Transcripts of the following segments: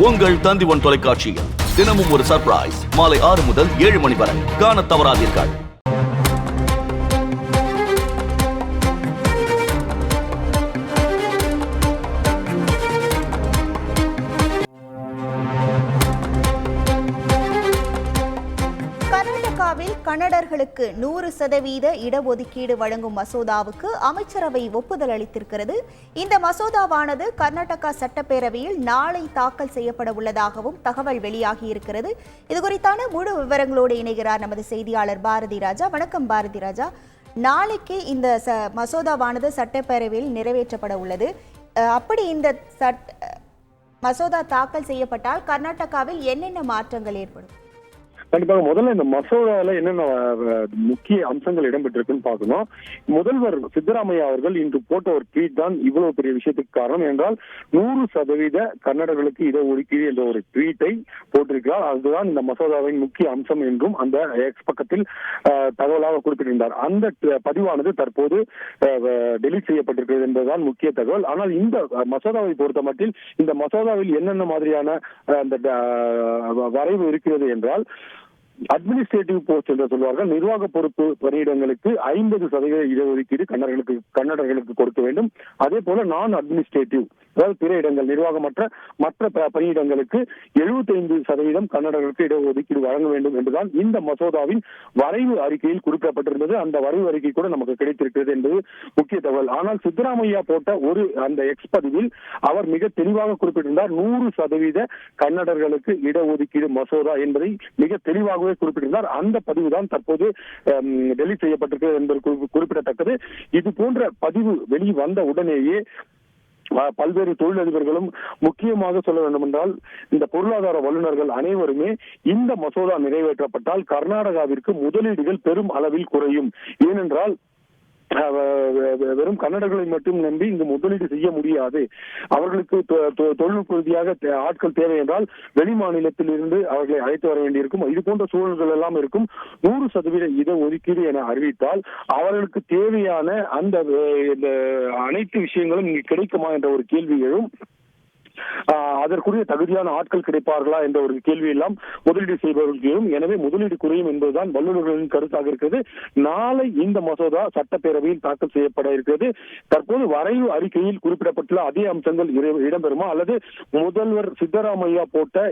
உங்கள் தந்திவன் தொலைக்காட்சியில் தினமும் ஒரு சர்ப்ரைஸ் மாலை 6 முதல் 7 மணி வரை காணத் தவறாதீர்கள். கர்நாடகாவில் கன்னடர்களுக்கு 100% இடஒதுக்கீடு வழங்கும் மசோதாவுக்கு அமைச்சரவை ஒப்புதல் அளித்திருக்கிறது. இந்த மசோதாவானது கர்நாடகா சட்டப்பேரவையில் நாளை தாக்கல் செய்யப்பட உள்ளதாகவும் தகவல் வெளியாகியிருக்கிறது. இதுகுறித்தான முழு விவரங்களோடு இணைகிறார் நமது செய்தியாளர் பாரதி ராஜா. வணக்கம் பாரதி ராஜா. நாளைக்கு இந்த மசோதாவானது சட்டப்பேரவையில் நிறைவேற்றப்பட உள்ளது. அப்படி இந்த மசோதா தாக்கல் செய்யப்பட்டால் கர்நாடகாவில் என்னென்ன மாற்றங்கள் ஏற்படும்? கண்டிப்பாக முதல்ல இந்த மசோதால என்னென்ன முக்கிய அம்சங்கள் இடம்பெற்றிருக்குன்னு பார்க்கணும். முதல்வர் சித்தராமையா அவர்கள் இன்று போட்ட ஒரு ட்வீட் தான் இவ்வளவு பெரிய விஷயத்துக்கு காரணம். என்றால் 100% கன்னடர்களுக்கு இடஒதுக்கீடு என்ற ஒரு ட்வீட்டை போட்டிருக்கிறார். அதுதான் இந்த மசோதாவின் முக்கிய அம்சம் என்றும் அந்த எக்ஸ் பக்கத்தில் தகவலாக குறிப்பிட்டிருந்தார். அந்த பதிவானது தற்போது டெலிட் செய்யப்பட்டிருக்கிறது என்பதுதான் முக்கிய தகவல். ஆனால் இந்த மசோதாவை பொறுத்த மட்டில் இந்த மசோதாவில் என்னென்ன மாதிரியான அந்த வரைவு இருக்கிறது என்றால், அட்மினிஸ்ட்ரேட்டிவ் போஸ்ட் என்று சொல்வார்கள், நிர்வாக பொறுப்பு பணியிடங்களுக்கு 50% இடஒதுக்கீடு கன்னடர்களுக்கு கொடுக்க வேண்டும். அதே போல நான் அட்மினிஸ்ட்ரேட்டிவ், அதாவது பிற இடங்கள் நிர்வாகமற்ற மற்ற பணியிடங்களுக்கு 75% கன்னடர்களுக்கு இடஒதுக்கீடு வழங்க வேண்டும் என்றுதான் இந்த மசோதாவின் வரைவு அறிக்கையில் குறிப்பிடப்பட்டிருந்தது. அந்த வரைவு அறிக்கை கூட நமக்கு கிடைத்திருக்கிறது என்பது முக்கிய தகவல். ஆனால் சித்தராமையா போட்ட அந்த எக்ஸ் பதிவில் அவர் மிக தெளிவாக குறிப்பிட்டிருந்தார், 100% கன்னடர்களுக்கு இடஒதுக்கீடு மசோதா என்பதை மிக தெளிவாக குறிப்பிட்டிருந்தார். அந்த பதிவு தான் தற்போது டெலிட் செய்யப்பட்டிருக்கிறது என்பது குறிப்பிடத்தக்கது. இது போன்ற பதிவு வெளிவந்த உடனேயே பல்வேறு தொழிலதிபர்களும், முக்கியமாக சொல்ல வேண்டும் என்றால் இந்த பொருளாதார வல்லுநர்கள் அனைவருமே இந்த மசோதா நிறைவேற்றப்பட்டால் கர்நாடகாவிற்கு முதலீடுகள் பெரும் அளவில் குறையும். ஏனென்றால் வெறும் கன்னடர்களை மட்டும் நம்பி இங்கு முதலீடு செய்ய முடியாது. அவர்களுக்கு தொழில்நுட்ப ரீதியாக ஆட்கள் தேவை என்றால் வெளி மாநிலத்தில் இருந்து அவர்களை அழைத்து வர வேண்டியிருக்கும். இது போன்ற சூழல்கள் எல்லாம் இருக்கும். 100% இடஒதுக்கீடு என அறிவித்தால் அவர்களுக்கு தேவையான அந்த அனைத்து விஷயங்களும் இங்கு கிடைக்குமா என்ற ஒரு கேள்வி எழும். அதற்குரிய தகுதியான ஆட்கள் கிடைப்பார்களா என்ற ஒரு கேள்வி எல்லாம் முதலீடு செய்பவர்களும். எனவே முதலீடு குறையும் என்பதுதான் வல்லுநர்களின் கருத்தாக இருக்கிறது. நாளை இந்த மசோதா சட்டப்பேரவையில் தாக்கல் செய்யப்பட இருக்கிறது. தற்போது வரைவு அறிக்கையில் குறிப்பிடப்பட்டுள்ள அதே அம்சங்கள் இடம்பெறுமா, அல்லது முதல்வர் சித்தராமையா போட்ட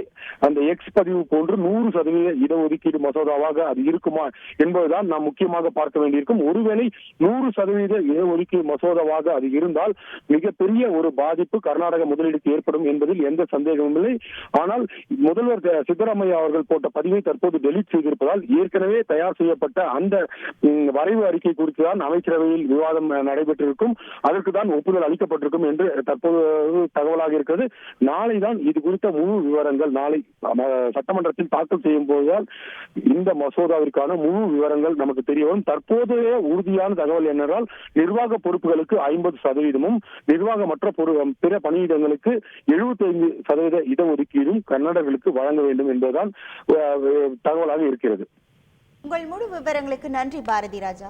அந்த எக்ஸ் பதிவு போன்று 100% இடஒதுக்கீடு மசோதாவாக அது இருக்குமா என்பதுதான் நாம் முக்கியமாக பார்க்க வேண்டியிருக்கும். ஒருவேளை 100% இடஒதுக்கீடு மசோதாவாக அது இருந்தால் மிகப்பெரிய ஒரு பாதிப்பு கர்நாடக முதலீடுக்கு ஏற்படும் என்பதில் எந்த சந்தேகமும் இல்லை. ஆனால் முதல்வர் சித்தராமையா அவர்கள் போட்ட பதிவை தற்போது டெலிட் செய்திருப்பதால் ஏற்கனவே தயார் செய்யப்பட்ட அந்த வரைவு அறிக்கை குறித்து தான் அமைச்சரவையில் விவாதம் நடைபெற்றிருக்கும். அதற்கு தான் ஒப்புதல் அளிக்கப்பட்டிருக்கும் என்று தற்போது தகவலாக இருக்கிறது. நாளை தான் இது குறித்த முழு விவரங்கள் நாளை சட்டமன்றத்தில் தாக்கல் செய்யும் போதுதான் இந்த மசோதாவிற்கான முழு விவரங்கள் நமக்கு தெரிய வரும். தற்போதைய உறுதியான தகவல் என்னென்றால், நிர்வாக பொறுப்புகளுக்கு 50%, நிர்வாகமற்ற பிற பணியிடங்களுக்கு 75% இடஒதுக்கீடும் கன்னடர்களுக்கு வழங்க வேண்டும் என்பதுதான் தகவலாக இருக்கிறது. உங்கள் முழு விவரங்களுக்கு நன்றி பாரதி ராஜா.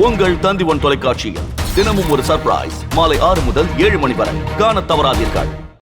உங்கள் தந்திவன் தொலைக்காட்சியில் தினமும் ஒரு சர்ப்ரைஸ் மாலை 6 முதல் 7 மணி வரை காணத் தவறாதீர்கள்.